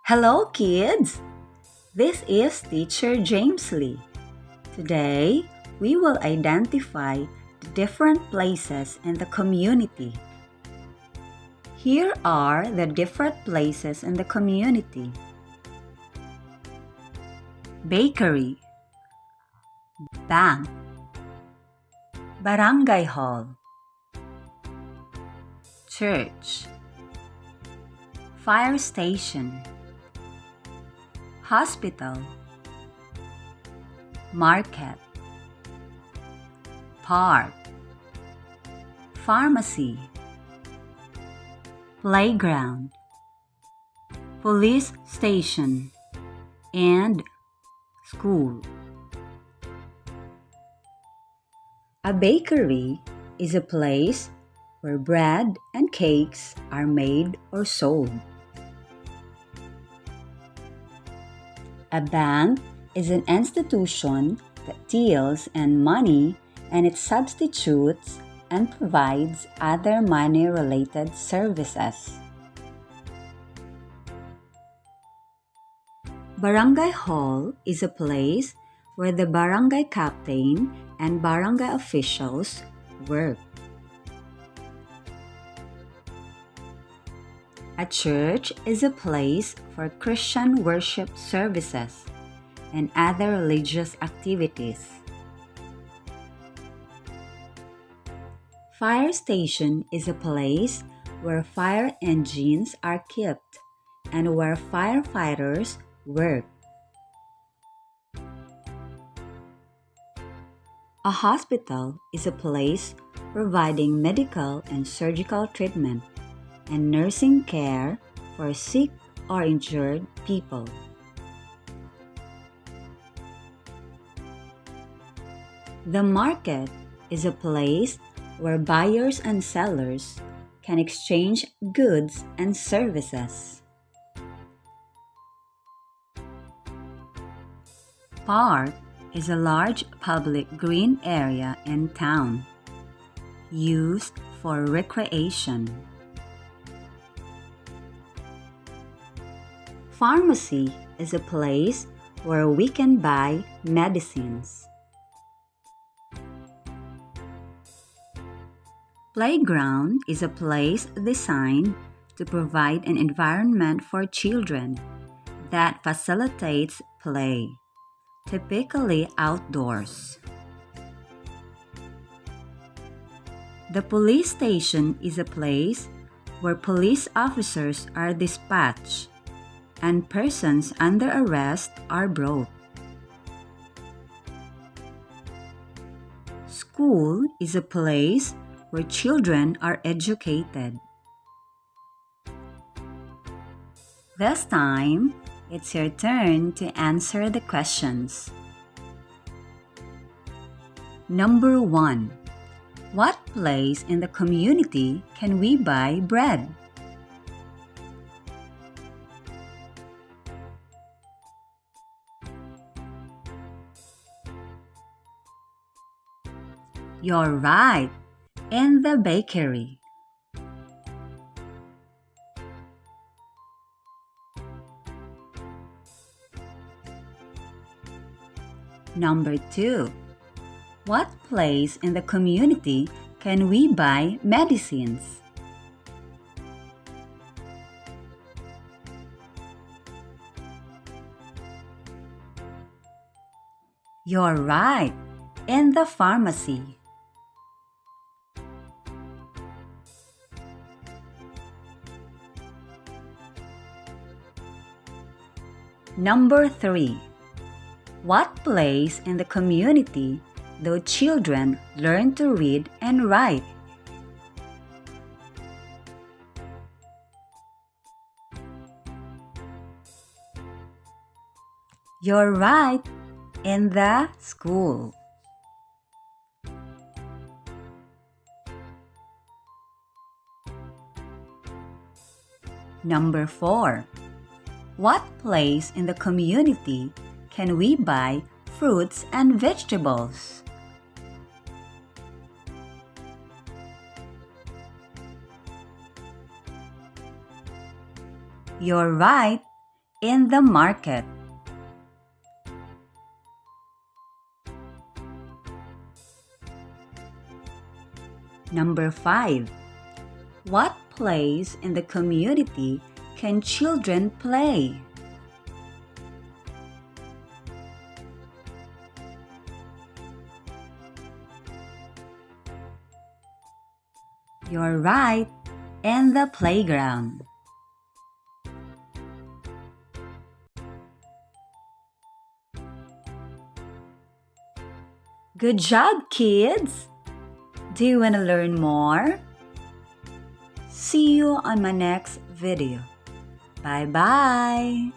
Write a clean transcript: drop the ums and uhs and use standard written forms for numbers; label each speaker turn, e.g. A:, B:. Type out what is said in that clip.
A: Hello, kids! This is Teacher James Lee. Today, we will identify the different places in the community. Here are the different places in the community: bakery, bank, barangay hall, church, fire station, hospital, market, park, pharmacy, playground, police station, and school. A bakery is a place where bread and cakes are made or sold. A bank is an institution that deals in money and it substitutes and provides other money-related services. Barangay hall is a place where the barangay captain and barangay officials work. A church is a place for Christian worship services and other religious activities. Fire station is a place where fire engines are kept and where firefighters work. A hospital is a place providing medical and surgical treatment and nursing care for sick or injured people. The market is a place where buyers and sellers can exchange goods and services. Park is a large public green area in town, used for recreation. Pharmacy is a place where we can buy medicines. Playground is a place designed to provide an environment for children that facilitates play, typically outdoors. The police station is a place where police officers are dispatched and persons under arrest are brought. School is a place where children are educated. This time, it's your turn to answer the questions. Number 1. What place in the community can we buy bread? You're right, in the bakery. Number 2. What place in the community can we buy medicines? You're right, in the pharmacy. Number 3. What place in the community do children learn to read and write? You're right, in the school. Number 4. What place in the community can we buy fruits and vegetables? You're right, In the market. Number 5. What place in the community can children play? You're right, in the playground. Good job, kids! Do you want to learn more? See you on my next video. Bye-bye!